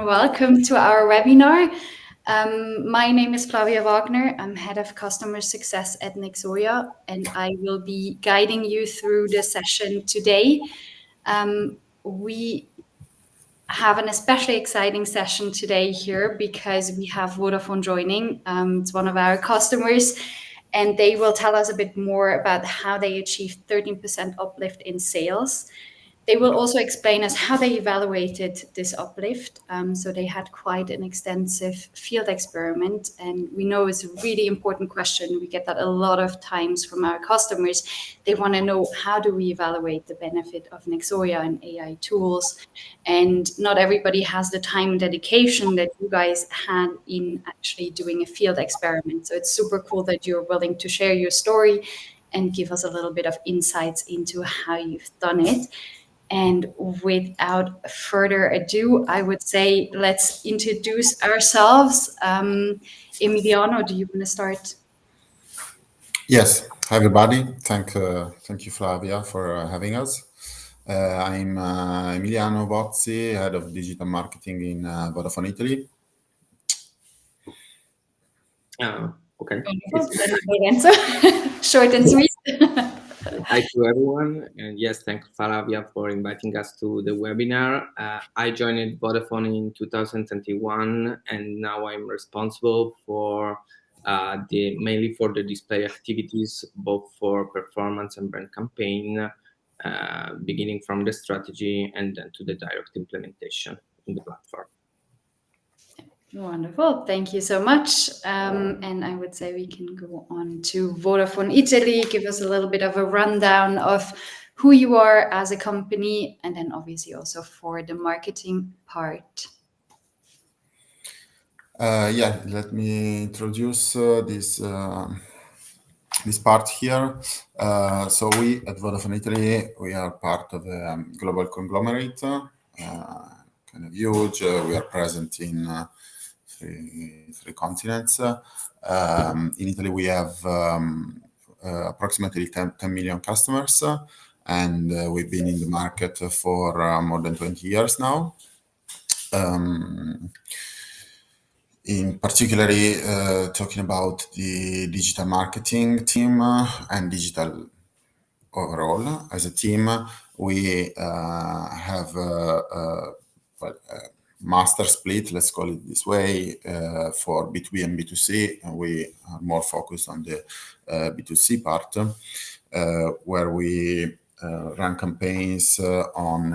and welcome to our webinar. My name is Flavia Wagner. I'm Head of Customer Success at Nexoya, and I will be guiding you through the session today. We have an especially exciting session today here because we have Vodafone joining. It's one of our customers, and they will tell us a bit more about how they achieved 13% uplift in sales. They will also explain us how they evaluated this uplift. So they had quite an extensive field experiment, and we know it's a really important question. We get that a lot of times from our customers. They want to know, how do we evaluate the benefit of Nexoya and AI tools? And not everybody has the time and dedication that you guys had in actually doing a field experiment. So it's super cool that you're willing to share your story and give us a little bit of insights into how you've done it. And without further ado, I would say let's introduce ourselves. Emiliano, do you want to start? Yes, hi everybody. Thank you, Flavia, for having us. I'm Emiliano Bozzi, Head of Digital Marketing in Vodafone Italy. Okay. Good answer. Short and sweet. Hi to everyone, and yes, thanks Flavia for inviting us to the webinar. I joined Vodafone in 2021, and now I'm responsible for mainly for the display activities, both for performance and brand campaign, beginning from the strategy and then to the direct implementation in the platform. Wonderful. Thank you so much. And I would say we can go on to Vodafone Italy, give us a little bit of a rundown of who you are as a company, and then obviously also for the marketing part. Yeah, let me introduce this part here. So we at Vodafone Italy, we are part of a global conglomerate, kind of huge. We are present in three continents. In Italy, we have approximately 10 million customers, and we've been in the market for more than 20 years now. In particularly, talking about the digital marketing team and digital overall as a team, we have master split, let's call it this way, for B2B and B2C, and we are more focused on the B2C part, where we run campaigns on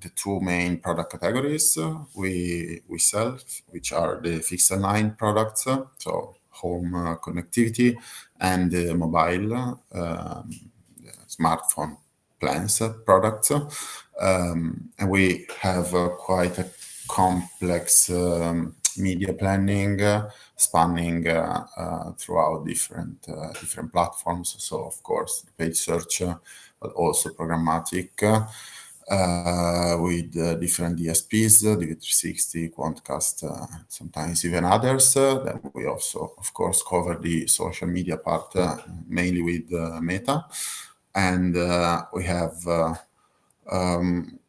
the two main product categories we sell, which are the fixed line products, so home connectivity, and the mobile smartphone plans products. And we have quite a complex media planning spanning throughout different platforms. So of course, paid search, but also programmatic with different DSPs, DV360, Quantcast, sometimes even others. Then we also, of course, cover the social media part, mainly with Meta. And we have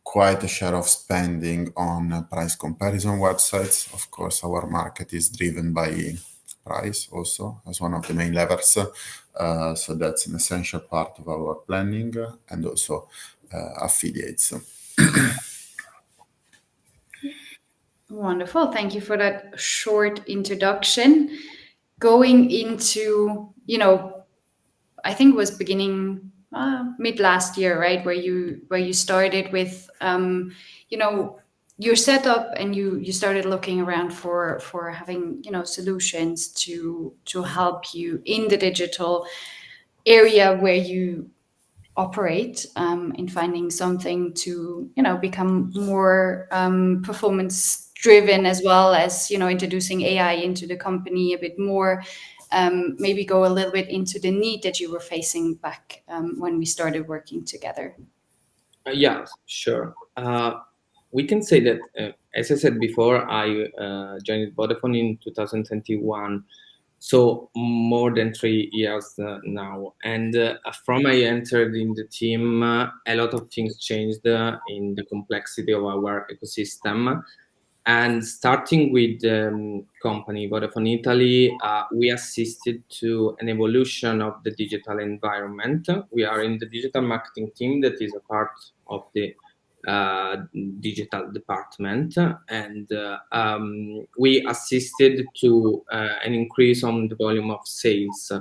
quite a share of spending on price comparison websites. Of course, our market is driven by price also as one of the main levers. So that's an essential part of our planning, and also affiliates. Wonderful. Thank you for that short introduction. Going into, I think it was beginning mid last year, right? Where you started with, your setup, and you started looking around for having, solutions to help you in the digital area where you operate, in finding something to, become more performance driven, as well as, introducing AI into the company a bit more. Maybe go a little bit into the need that you were facing back when we started working together. Yeah, sure. We can say that, as I said before, I joined Vodafone in 2021, so more than 3 years now. And from I entered in the team, a lot of things changed in the complexity of our ecosystem. And starting with the company Vodafone Italy, we assisted to an evolution of the digital environment. We are in the digital marketing team that is a part of the digital department, and we assisted to an increase on the volume of sales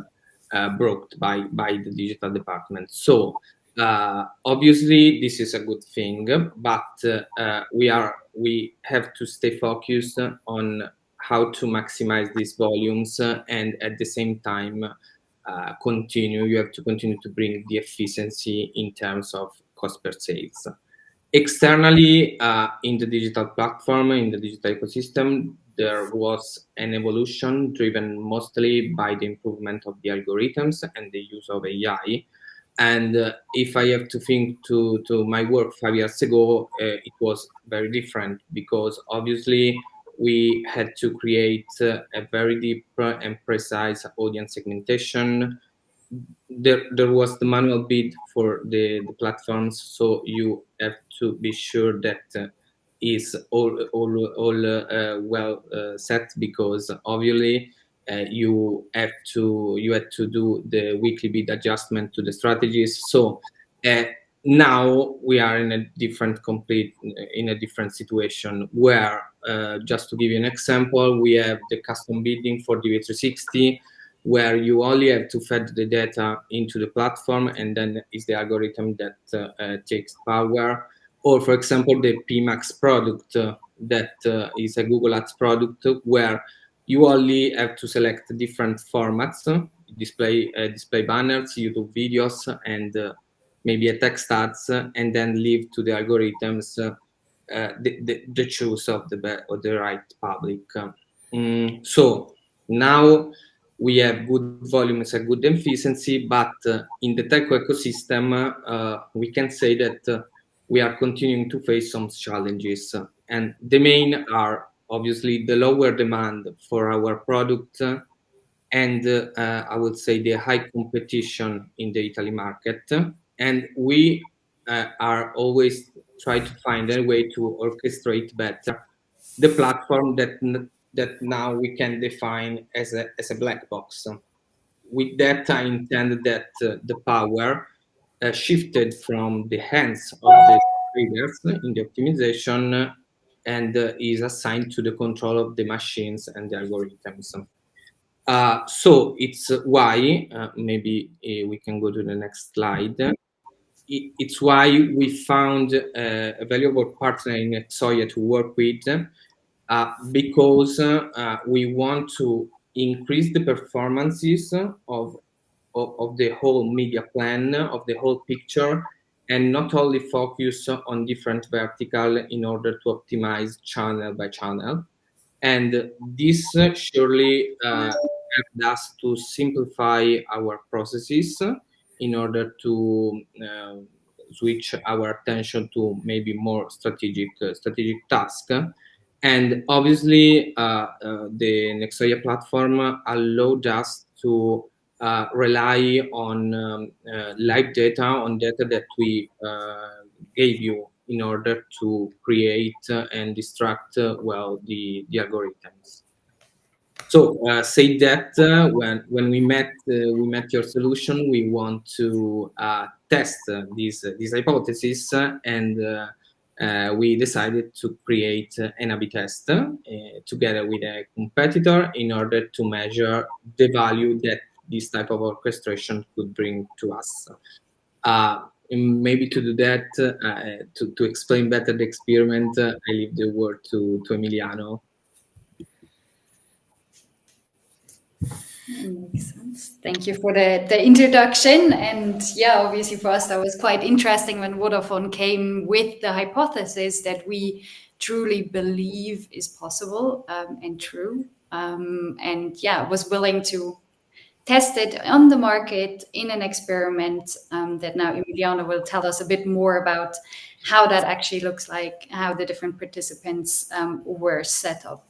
brought by the digital department. So obviously this is a good thing, but we have to stay focused on how to maximize these volumes, and at the same time you have to continue to bring the efficiency in terms of cost per sales. Externally, in the digital platform, in the digital ecosystem, there was an evolution driven mostly by the improvement of the algorithms and the use of AI. And if I have to think to my work 5 years ago, it was very different, because obviously we had to create a very deep and precise audience segmentation. There was the manual bid for the platforms, so you have to be sure that is all well set, because obviously you had to do the weekly bid adjustment to the strategies. So now we are in a different situation, where just to give you an example, we have the custom bidding for DV360, where you only have to feed the data into the platform, and then it's the algorithm that takes power. Or, for example, the PMax product that is a Google Ads product, where you only have to select different formats, display banners, YouTube videos, and maybe a text ads, and then leave to the algorithms the choice of the right public. So now we have good volumes and good efficiency, but in the tech ecosystem, we can say that we are continuing to face some challenges. And the main are obviously the lower demand for our product, and I would say the high competition in the Italy market. And we are always try to find a way to orchestrate better the platform that now we can define as a black box. With that, I intend that the power shifted from the hands of the traders in the optimization, and is assigned to the control of the machines and the algorithms. So it's why, maybe we can go to the next slide. It's why we found a valuable partner in Nexoya to work with, because we want to increase the performances of the whole media plan, of the whole picture, and not only focus on different vertical in order to optimize channel by channel. And this surely helped us to simplify our processes in order to switch our attention to maybe more strategic task. And obviously, the Nexoya platform allowed us to rely on live data, on data that we gave you in order to create and distract well the algorithms. So say that when we met your solution, we want to test this hypothesis, and we decided to create an A/B test together with a competitor in order to measure the value that this type of orchestration could bring to us. Maybe to do that, to explain better the experiment, I leave the word to Emiliano. Makes sense. Thank you for the introduction. And yeah, obviously for us that was quite interesting when Vodafone came with the hypothesis that we truly believe is possible and true. And yeah, was willing to test it on the market in an experiment that now Emiliano will tell us a bit more about how that actually looks like, how the different participants were set up.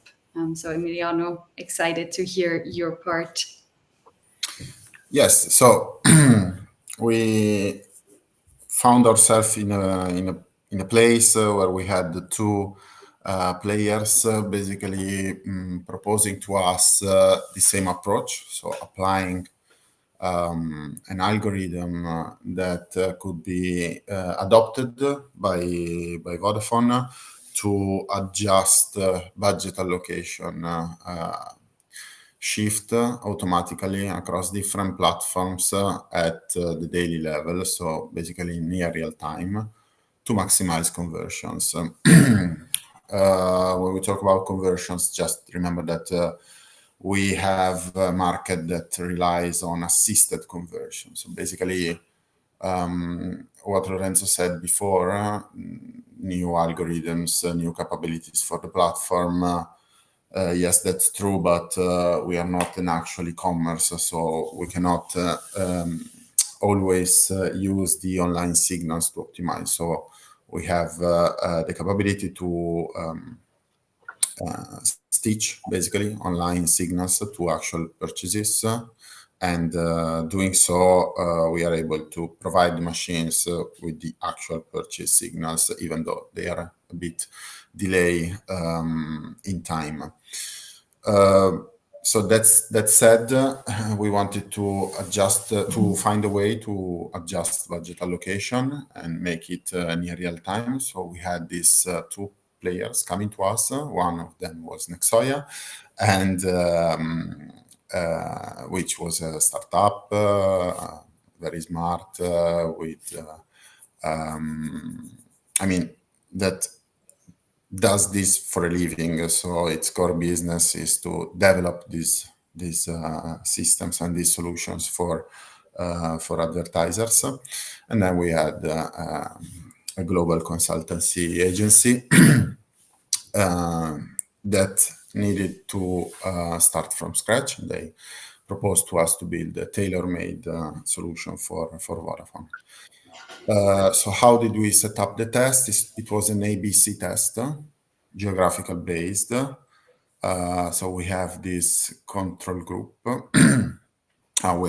So Emiliano, excited to hear your part. Yes, so we found ourselves in a place where we had two players basically proposing to us the same approach, so applying an algorithm that could be adopted by Vodafone to adjust budget allocation shift automatically across different platforms at the daily level, so basically in near real time, to maximize conversions. When we talk about conversions, just remember that we have a market that relies on assisted conversion. So basically, what Lorenzo said before, new algorithms, new capabilities for the platform. Yes, that's true, but we are not an actual e-commerce, so we cannot always use the online signals to optimize. So we have the capability to stitch basically online signals to actual purchases, and doing so, we are able to provide the machines with the actual purchase signals, even though they are a bit delay in time. So that said, we wanted to adjust to find a way to adjust budget allocation and make it near real time. So we had these two players coming to us. One of them was Nexoya, and which was a startup, very smart, with I mean, that does this for a living. So its core business is to develop these systems and these solutions for advertisers. And then we had a global consultancy agency that needed to start from scratch. They proposed to us to build a tailor-made solution for Vodafone. So how did we set up the test? It was an ABC test, geographical based. So we have this control group. A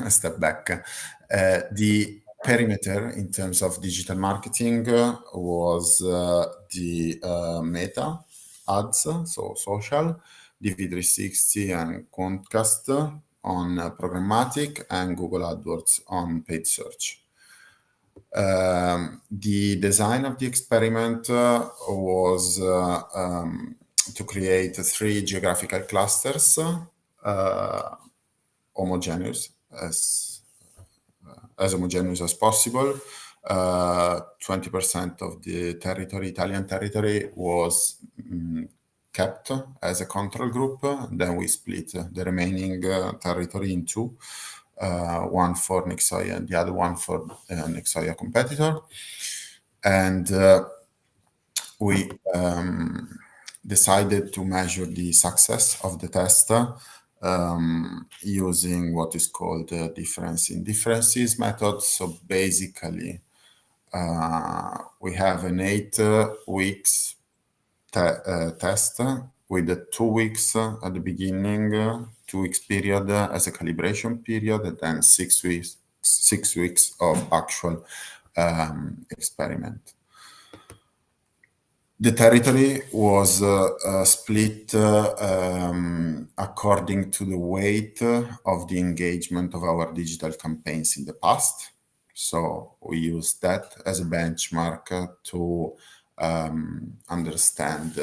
step back. The perimeter in terms of digital marketing was the Meta ads, so social, DV360 and Comcast on programmatic, and Google AdWords on paid search. The design of the experiment was to create 3 geographical clusters, homogeneous, as homogeneous as possible. 20% of the territory, Italian territory, was kept as a control group. Then we split the remaining territory in 2, one for Nexoya and the other one for Nexoya competitor. And we decided to measure the success of the test using what is called the difference in differences method. So basically, we have an 8 weeks test with the 2 weeks at the beginning, 2 weeks period as a calibration period, and then 6 weeks of actual experiment. The territory was split according to the weight of the engagement of our digital campaigns in the past. So we used that as a benchmark to understand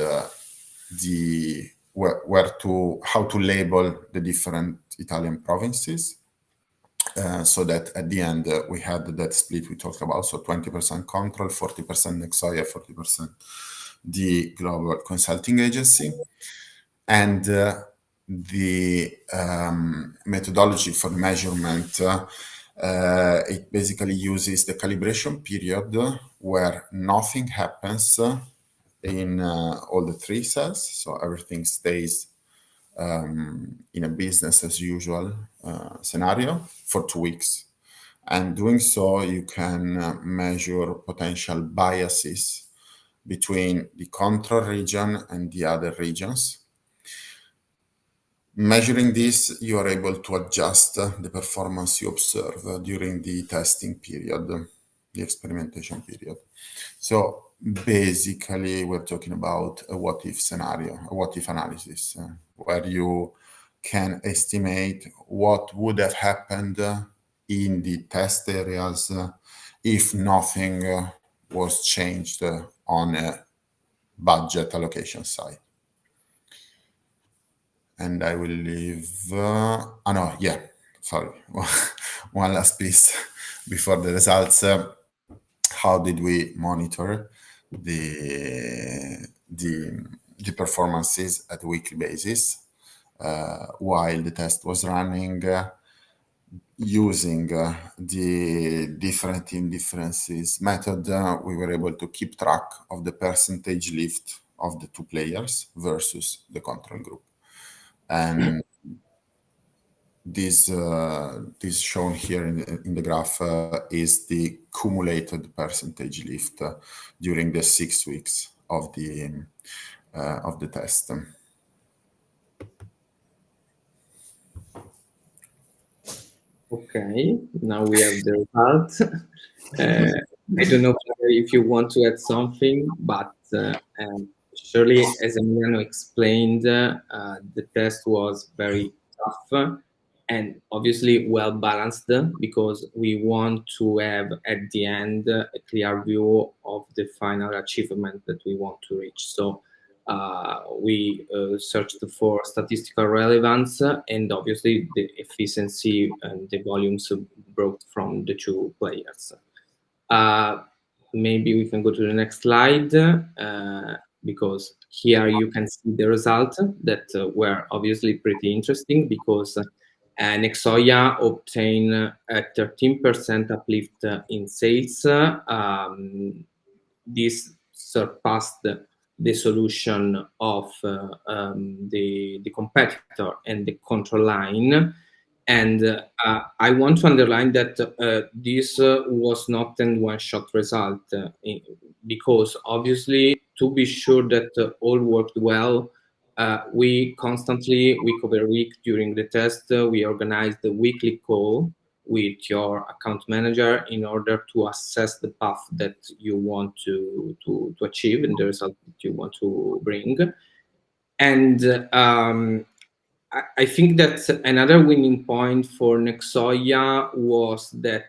how to label the different Italian provinces. So that at the end we had that split we talked about. So 20% control, 40% Nexoya, 40% the global consulting agency. And the methodology for measurement, it basically uses the calibration period where nothing happens in all the 3 cells. So everything stays in a business as usual scenario for 2 weeks. And doing so, you can measure potential biases between the control region and the other regions. Measuring this, you are able to adjust the performance you observe during the testing period, the experimentation period. So basically we're talking about a what if scenario, a what if analysis, where you can estimate what would have happened in the test areas if nothing was changed on a budget allocation side. And I will leave, one last piece before the results. How did we monitor the performances at a weekly basis while the test was running, using the different indifferences method? We were able to keep track of the percentage lift of the two players versus the control group, and this shown here in the graph is the cumulated percentage lift during the 6 weeks of the test. Okay, now we have the result. I don't know if you want to add something, but surely, as Emiliano explained, the test was very tough and obviously well balanced, because we want to have at the end a clear view of the final achievement that we want to reach. So we searched for statistical relevance and obviously the efficiency and the volumes brought from the two players. Maybe we can go to the next slide, because here you can see the results that were obviously pretty interesting, because Nexoya obtained a 13% uplift in sales. This surpassed the solution of the competitor and the control line. And I want to underline that this was not a one-shot result, because obviously, to be sure that all worked well, we constantly, week over week during the test, we organized the weekly call with your account manager in order to assess the path that you want to achieve and the result that you want to bring. And I think that another winning point for Nexoya was that,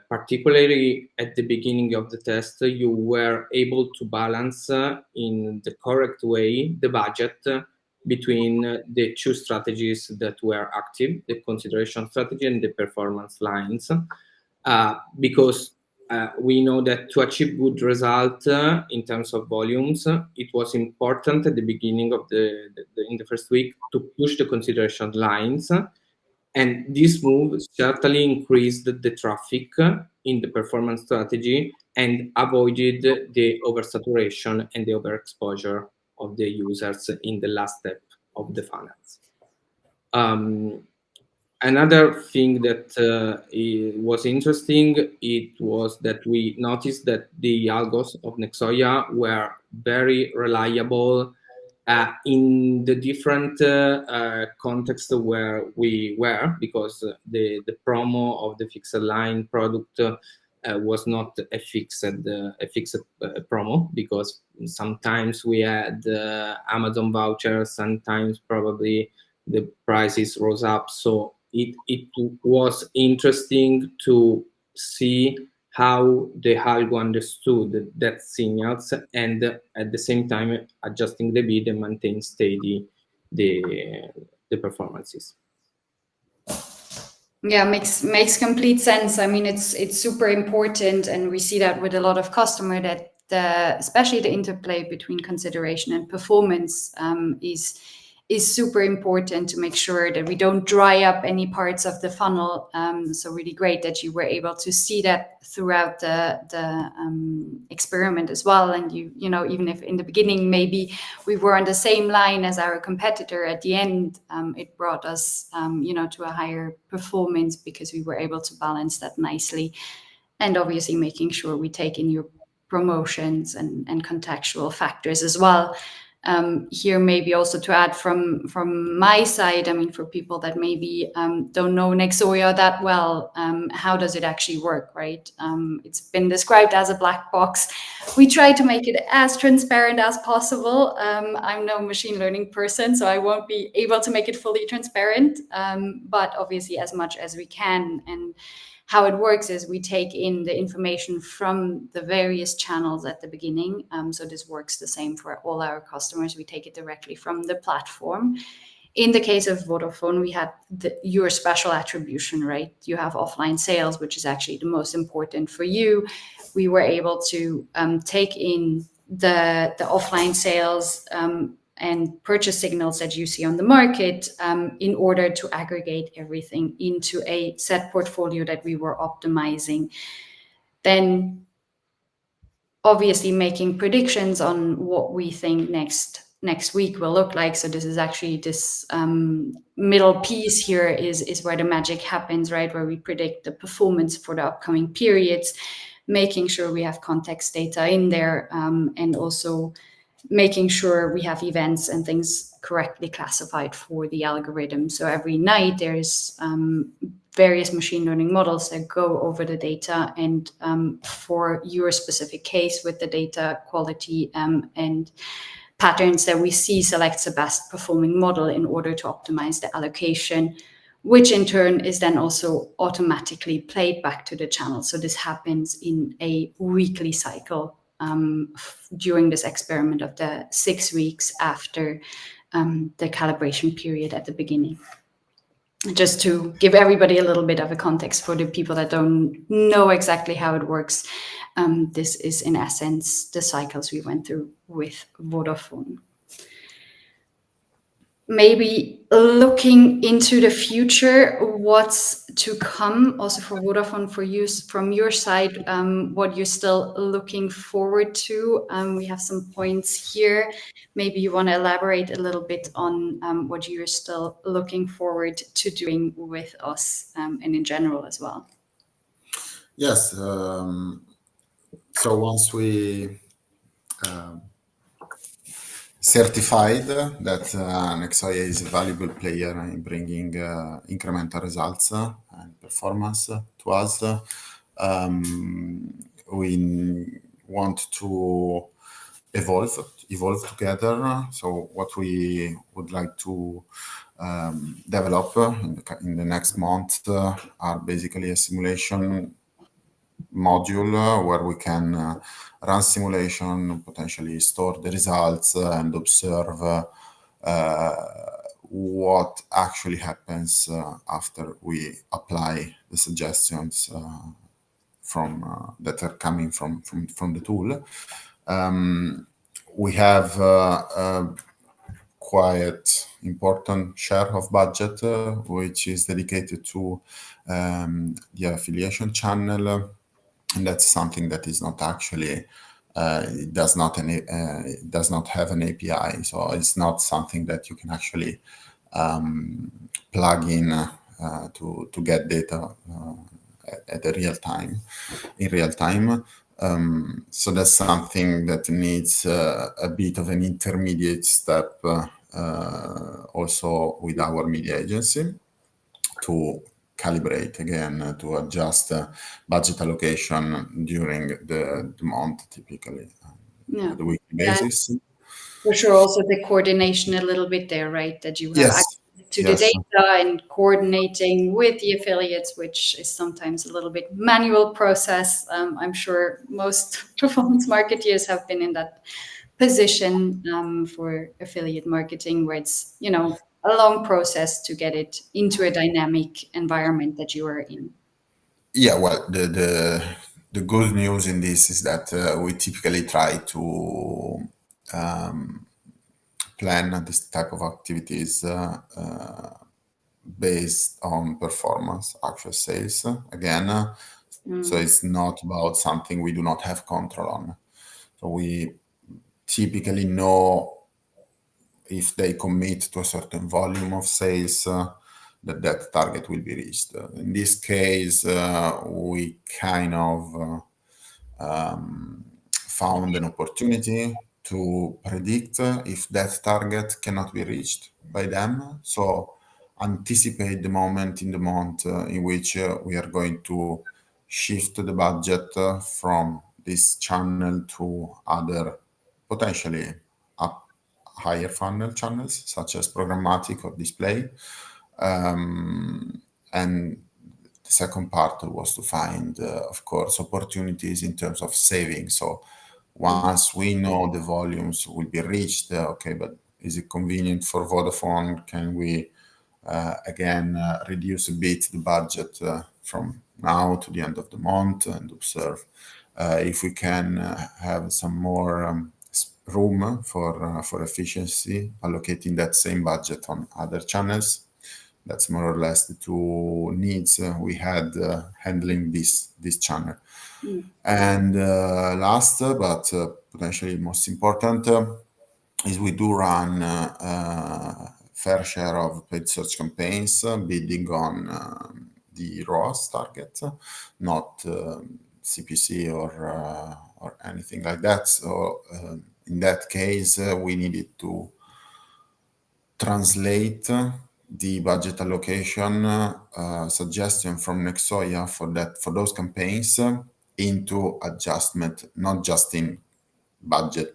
particularly at the beginning of the test, you were able to balance in the correct way the budget between the two strategies that were active, the consideration strategy and the performance lines, because we know that to achieve good result in terms of volumes, it was important at the beginning of in the first week to push the consideration lines, and this move certainly increased the traffic in the performance strategy and avoided the oversaturation and the overexposure of the users in the last step of the funnels. Another thing that was interesting, it was that we noticed that the algos of Nexoya were very reliable in the different contexts where we were, because the promo of the fixed line product was not a fixed promo, because sometimes we had Amazon vouchers, sometimes probably the prices rose up. So it was interesting to see how the algo understood that signals, and at the same time adjusting the bid and maintain steady the performances. Yeah, makes complete sense. I mean, it's super important, and we see that with a lot of customer that especially the interplay between consideration and performance is super important to make sure that we don't dry up any parts of the funnel. So really great that you were able to see that throughout the experiment as well. And you know, even if in the beginning maybe we were on the same line as our competitor, at the end it brought us to a higher performance, because we were able to balance that nicely, and obviously making sure we take in your promotions and contextual factors as well. Here, maybe also to add from my side, I mean, for people that maybe don't know Nexoya that well, how does it actually work, right? It's been described as a black box. We try to make it as transparent as possible. I'm no machine learning person, so I won't be able to make it fully transparent, but obviously as much as we can. And how it works is we take in the information from the various channels at the beginning. So this works the same for all our customers. We take it directly from the platform. In the case of Vodafone, we had your special attribution, right? You have offline sales, which is actually the most important for you. We were able to take in the offline sales and purchase signals that you see on the market in order to aggregate everything into a set portfolio that we were optimizing. Then obviously making predictions on what we think next week will look like. So this is actually this middle piece here is where the magic happens, right? Where we predict the performance for the upcoming periods, making sure we have context data in there, and also making sure we have events and things correctly classified for the algorithm. So every night there's various machine learning models that go over the data and for your specific case with the data quality and patterns that we see selects the best performing model in order to optimize the allocation, which in turn is then also automatically played back to the channel. So this happens in a weekly cycle during this experiment of the 6 weeks after the calibration period at the beginning. Just to give everybody a little bit of a context for the people that don't know exactly how it works, this is in essence the cycles we went through with Vodafone. Maybe looking into the future, what's to come also for Vodafone, for you from your side, what you're still looking forward to. We have some points here. Maybe you want to elaborate a little bit on what you're still looking forward to doing with us and in general as well. Yes. So once we certified that Nexoya is a valuable player in bringing incremental results and performance to us, we want to evolve together. So what we would like to develop in the next month are basically a simulation module where we can run simulation, potentially store the results and observe what actually happens after we apply the suggestions from that are coming from the tool. We have a quite important share of budget which is dedicated to the affiliation channel. And that's something that is not actually it does not have an API, so it's not something that you can actually plug in to get data at the in real time. So that's something that needs a bit of an intermediate step also with our media agency to calibrate again, to adjust budget allocation during the month, typically the weekly basis. For sure, also the coordination a little bit there, right? That you have access to the data and coordinating with the affiliates, which is sometimes a little bit manual process. I'm sure most performance marketeers have been in that position for affiliate marketing, where it's, a long process to get it into a dynamic environment that you are in. Yeah, well, the good news in this is that we typically try to plan this type of activities based on performance, actual sales. Again, so it's not about something we do not have control on. So we typically know if they commit to a certain volume of sales, that target will be reached. In this case, we kind of found an opportunity to predict if that target cannot be reached by them. So anticipate the moment in the month in which we are going to shift the budget from this channel to other potentially up higher funnel channels such as programmatic or display. And the second part was to find, of course, opportunities in terms of saving. So once we know the volumes will be reached, okay, but is it convenient for Vodafone? Can we again reduce a bit the budget from now to the end of the month and observe if we can have some more room for efficiency, allocating that same budget on other channels. That's more or less the two needs we had handling this channel. And last, but potentially most important, is we do run fair share of paid search campaigns, bidding on the ROAS target, not CPC or anything like that. So in that case, we needed to translate the budget allocation suggestion from Nexoya for those campaigns into adjustment, not just in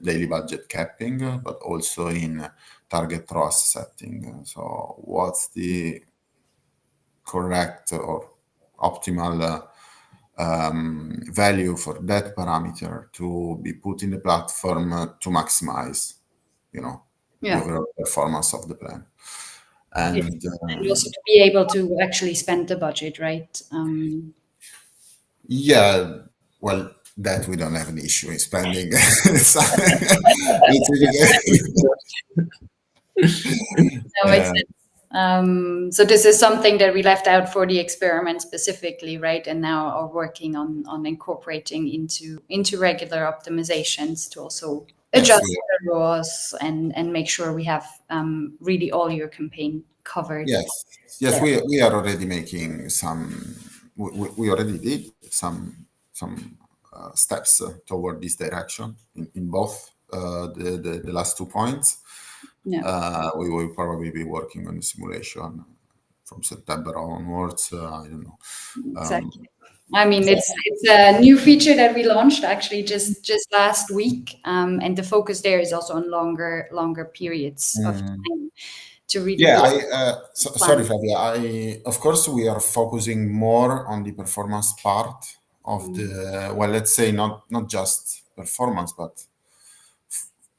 daily budget capping, but also in target ROAS setting. So what's the correct or optimal value for that parameter to be put in the platform to maximize, the overall performance of the plan. And also to be able to actually spend the budget, right? Yeah, well, that we don't have an issue in spending. No, makes sense. So this is something that we left out for the experiment specifically, right? And now are working on incorporating into regular optimizations to also adjust the ROAS and make sure we have really all your campaign covered. Yes, we are already making some. We already did some steps toward this direction in both the last 2 points. We will probably be working on the simulation from September onwards. I don't know. Exactly. I mean, it's a new feature that we launched actually just last week, and the focus there is also on longer periods of time to really. Sorry, Flavia. Of course, we are focusing more on the performance part of the. Well, let's say not just performance, but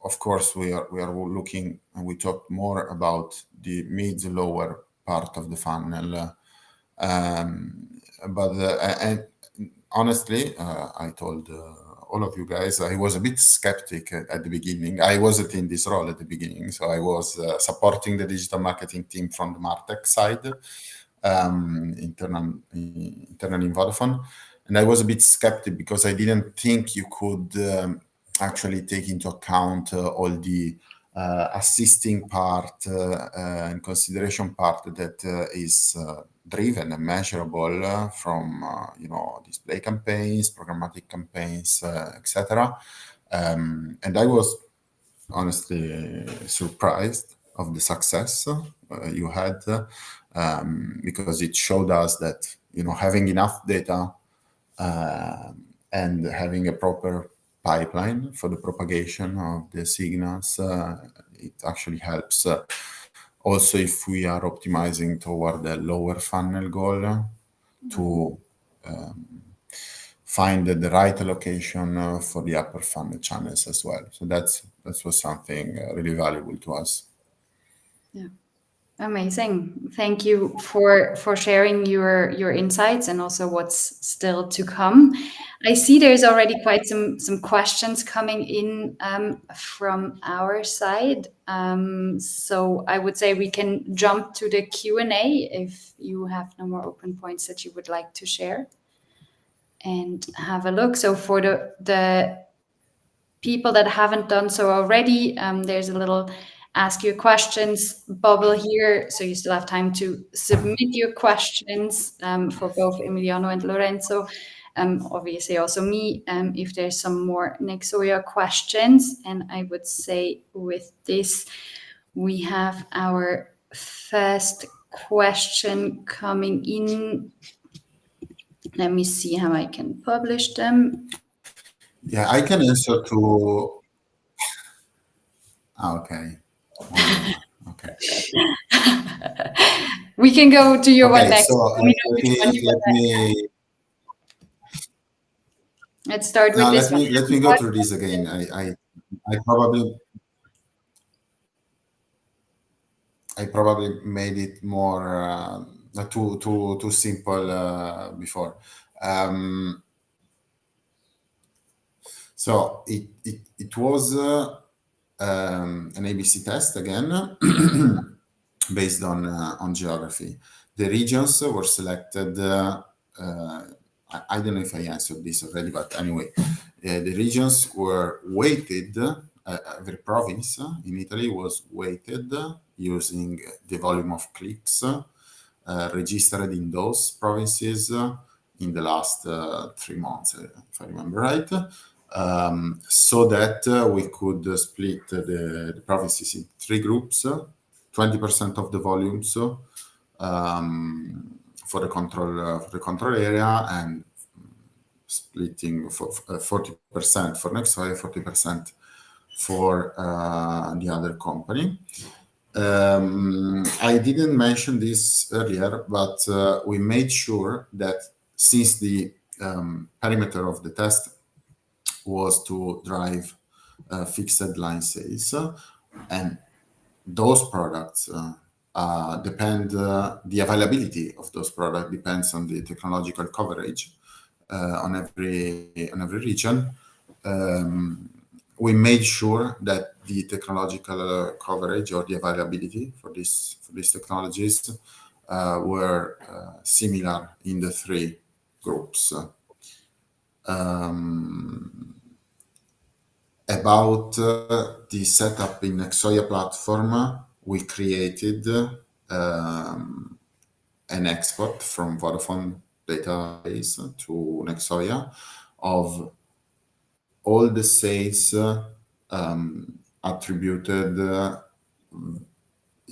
of course we are looking, and we talked more about the mid lower part of the funnel. But and honestly, I told all of you guys, I was a bit skeptic at the beginning. I wasn't in this role at the beginning, so I was supporting the digital marketing team from the Martech side, internal in Vodafone, and I was a bit skeptic because I didn't think you could actually take into account all the assisting part and consideration part that is driven and measurable from display campaigns, programmatic campaigns, etc. And I was honestly surprised of the success you had because it showed us that having enough data and having a proper pipeline for the propagation of the signals, it actually helps. Also, if we are optimizing toward the lower funnel goal, to find the right allocation for the upper funnel channels as well. So that was something really valuable to us. Yeah. Amazing. Thank you for sharing your insights and also what's still to come. I see there's already quite some questions coming in from our side. So I would say we can jump to the Q&A if you have no more open points that you would like to share and have a look. So for the people that haven't done so already, there's a little ask your questions bubble here, so you still have time to submit your questions for both Emiliano and Lorenzo. obviously also me, if there's some more Nexoya questions. And I would say with this, we have our first question coming in. Let me see how I can publish them. Yeah, I can answer to. Okay. Okay. We can go to your one Okay, next. so Let's start with this one. let me go through this again. I probably made it more too simple before. So it was an ABC test again, based on geography. The regions were selected. I don't know if I answered this already, but anyway, the regions were weighted. Every province in Italy was weighted using the volume of clicks registered in those provinces in the last 3 months, if I remember right. So that we could split the provinces in 3 groups, 20% of the volumes for the control area, and splitting for 40% for Nexoya, 40% for the other company. I didn't mention this earlier, but we made sure that since the perimeter of the test was to drive fixed line sales, and those products depend, the availability of those products depends on the technological coverage on every region. We made sure that the technological coverage or the availability for these technologies were similar in the 3 groups. About the setup in Nexoya platform, we created an export from Vodafone database to Nexoya of all the sales attributed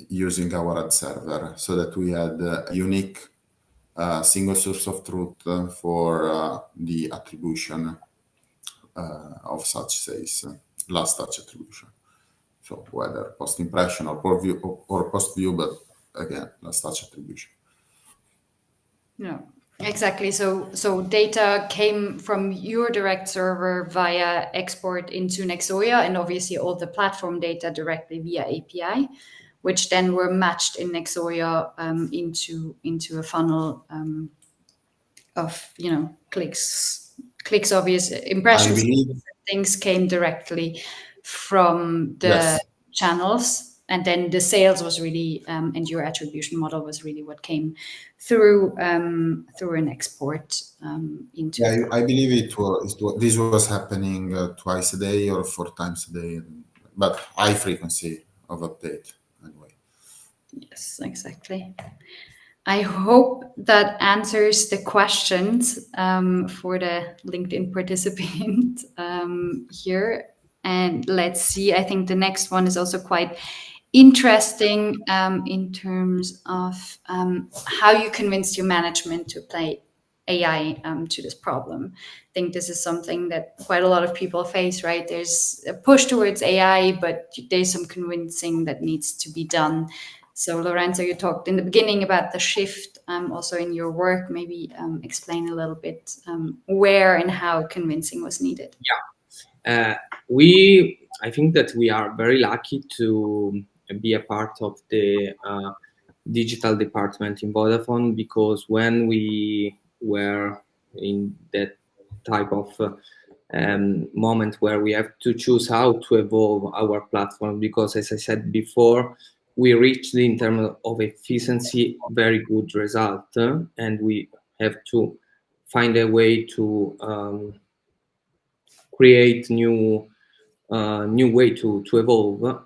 using our ad server, so that we had a unique single source of truth for the attribution of such sales, last touch attribution. So whether post impression or post view, but again, last touch attribution. Yeah, exactly. So data came from your direct server via export into Nexoya, and obviously all the platform data directly via API, which then were matched in Nexoya into a funnel of clicks, obvious impressions. Things came directly from the channels, and then the sales was really and your attribution model was really what came through an export into. Yeah, I believe this was happening twice a day or 4 times a day, but high frequency of update anyway. Yes, exactly. I hope that answers the questions for the LinkedIn participant here. And let's see, I think the next one is also quite interesting in terms of how you convinced your management to apply AI to this problem. I think this is something that quite a lot of people face, right? There's a push towards AI, but there's some convincing that needs to be done. So Lorenzo, you talked in the beginning about the shift also in your work. Maybe explain a little bit where and how convincing was needed. Yeah, I think that we are very lucky to be a part of the digital department in Vodafone, because when we were in that type of moment where we have to choose how to evolve our platform, because as I said before, we reached in terms of efficiency very good result, and we have to find a way to create new way to evolve.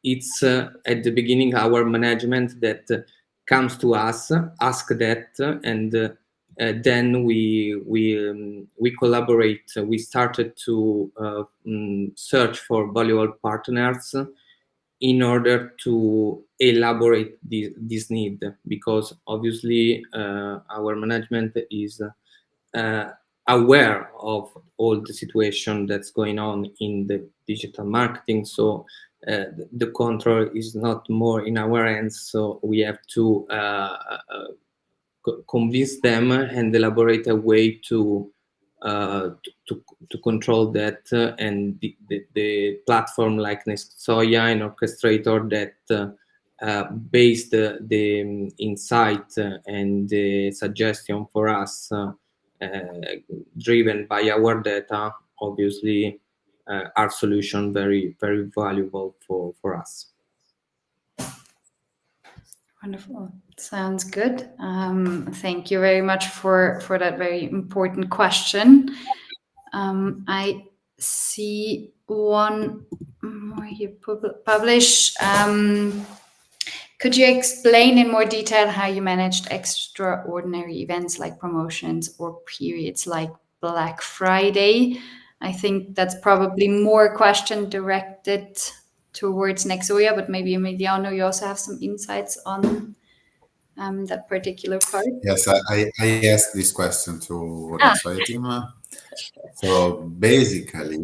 It's at the beginning our management that comes to us, ask that, and then we collaborate. We started to search for valuable partners in order to elaborate this need, because obviously our management is aware of all the situation that's going on in the digital marketing. So the control is not more in our hands. So we have to convince them and elaborate a way to control that, and the platform like Nexoya, an orchestrator that based the insight and the suggestion for us driven by our data, obviously our solution very valuable for us. Wonderful. Sounds good. Thank you very much for that very important question. I see one more you publish. Could you explain in more detail how you managed extraordinary events like promotions or periods like Black Friday? I think that's probably more question directed towards Nexoya, but maybe Emiliano, you also have some insights on that particular part. Yes, I asked this question to Nexoya team. So basically,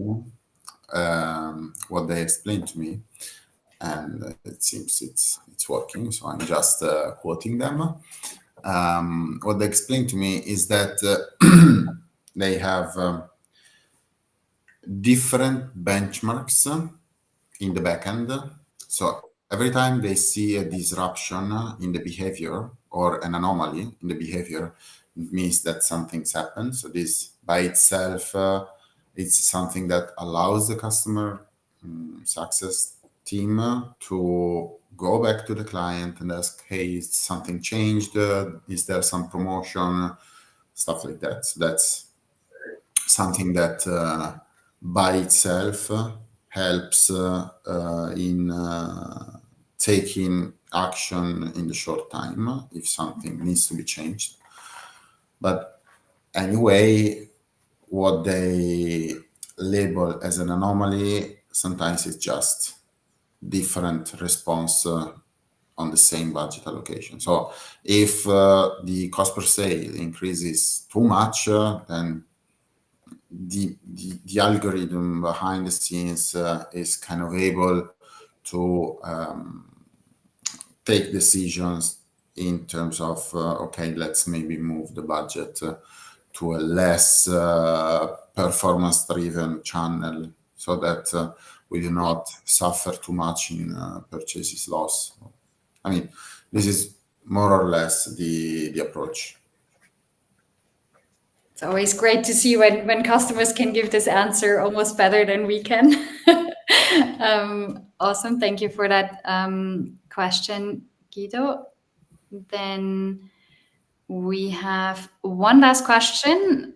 what they explained to me, and it seems it's working. So I'm just quoting them. What they explained to me is that they have different benchmarks in the backend. So every time they see a disruption in the behavior or an anomaly in the behavior, it means that something's happened. So this by itself, it's something that allows the customer success team to go back to the client and ask, hey, is something changed? Is there some promotion? Stuff like that. So that's something that by itself helps in taking action in the short time if something needs to be changed. But anyway, what they label as an anomaly, sometimes it's just different response on the same budget allocation. So if the cost per sale increases too much, then the algorithm behind the scenes is kind of able to take decisions in terms of okay, let's maybe move the budget to a less performance driven channel so that we do not suffer too much in purchases loss. I mean, this is more or less the approach. It's always great to see when customers can give this answer almost better than we can. Awesome. Thank you for that question, Guido. Then we have one last question.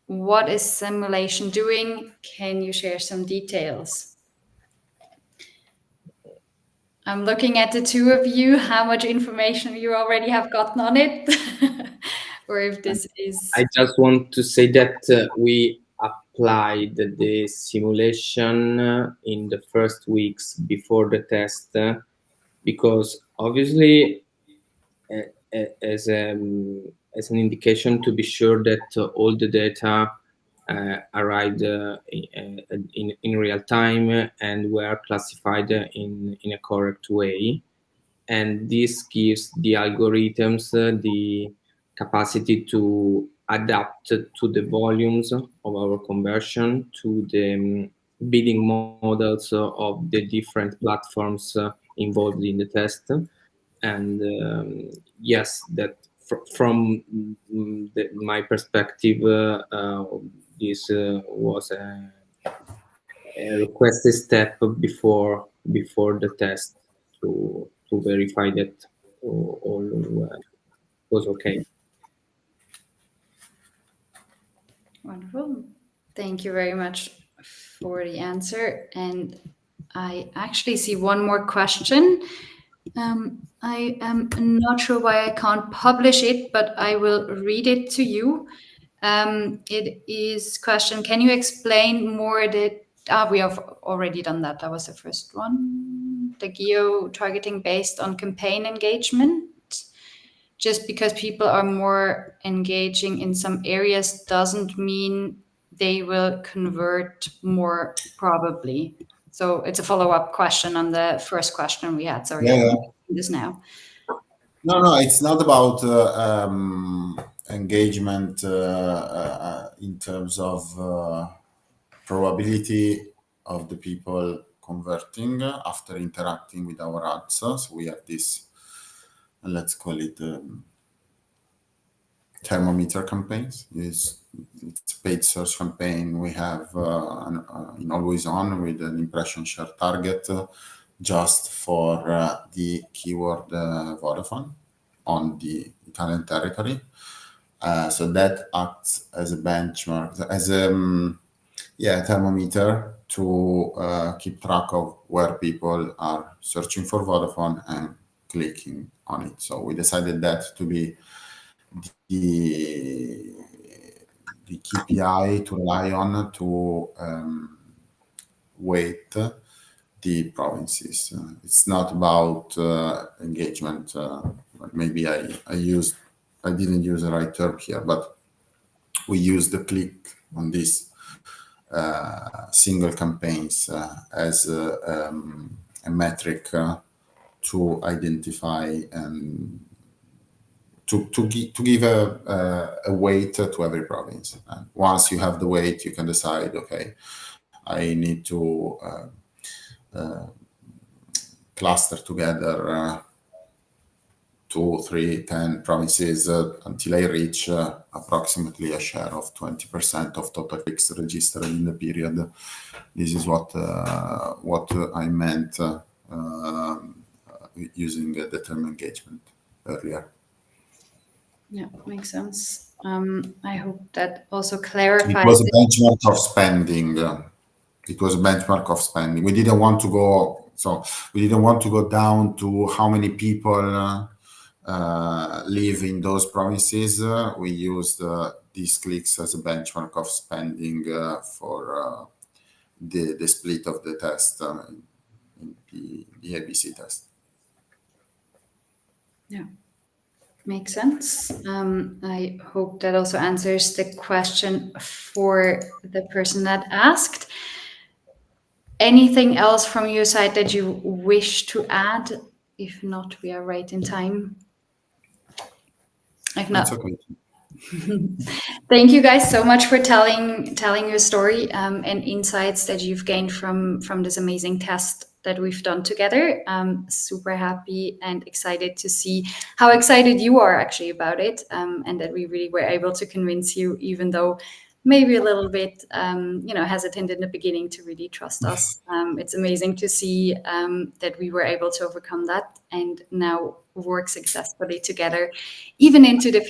What is simulation doing? Can you share some details? I'm looking at the two of you, how much information you already have gotten on it. Or if this is... I just want to say that we applied the simulation in the first weeks before the test, because obviously as an indication to be sure that all the data arrived in real time and were classified in a correct way. And this gives the algorithms the capacity to adapt to the volumes of our conversion, to the bidding models of the different platforms involved in the test. And yes, that from my perspective, this was a requested step before the test to verify that all was okay. Wonderful. Thank you very much for the answer. And I actually see one more question. I am not sure why I can't publish it, but I will read it to you. It is question, can you explain more we have already done that. That was the first one. The geo-targeting based on campaign engagement. Just because people are more engaging in some areas doesn't mean they will convert more probably. So it's a follow-up question on the first question we had. Sorry, I'm doing this now. No, it's not about engagement in terms of probability of the people converting after interacting with our ads. So we have this, let's call it thermometer campaigns. It's a paid search campaign we have in Always On with an impression share target just for the keyword Vodafone on the Italian territory. So that acts as a benchmark, as a thermometer to keep track of where people are searching for Vodafone and clicking on it. So we decided that to be the KPI to rely on to weight the provinces. It's not about engagement. Maybe I didn't use the right term here, but we use the click on these single campaigns as a metric to identify and to give a weight to every province. And once you have the weight, you can decide, okay, I need to cluster together 2, 3, 10 provinces until I reach approximately a share of 20% of total clicks registered in the period. This is what I meant using the term engagement earlier. Yeah, makes sense. I hope that also clarifies. It was a benchmark of spending. It was a benchmark of spending. We didn't want to go down to how many people live in those provinces. We used these clicks as a benchmark of spending for the split of the test in the ABC test. Yeah, makes sense. I hope that also answers the question for the person that asked. Anything else from your side that you wish to add? If not, we are right in time. If not, That's okay. Thank you guys so much for telling your story and insights that you've gained from this amazing test that we've done together. I'm super happy and excited to see how excited you are actually about it, and that we really were able to convince you, even though maybe a little bit hesitant in the beginning to really trust us. It's amazing to see that we were able to overcome that and now work successfully together, even into the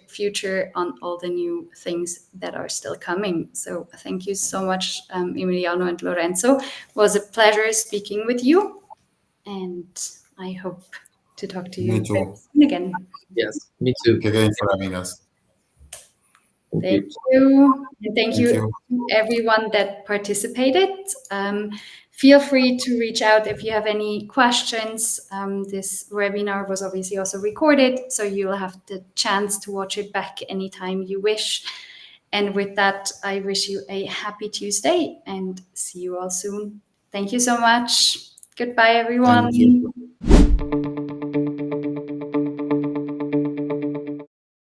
future on all the new things that are still coming. So thank you so much, Emiliano and Lorenzo. It was a pleasure speaking with you, and I hope to talk to you soon again. Yes, me too. Thank you again for having us. Thank you. And thank you to everyone that participated. Feel free to reach out if you have any questions. This webinar was obviously also recorded, so you'll have the chance to watch it back anytime you wish. And with that, I wish you a happy Tuesday and see you all soon. Thank you so much. Goodbye, everyone.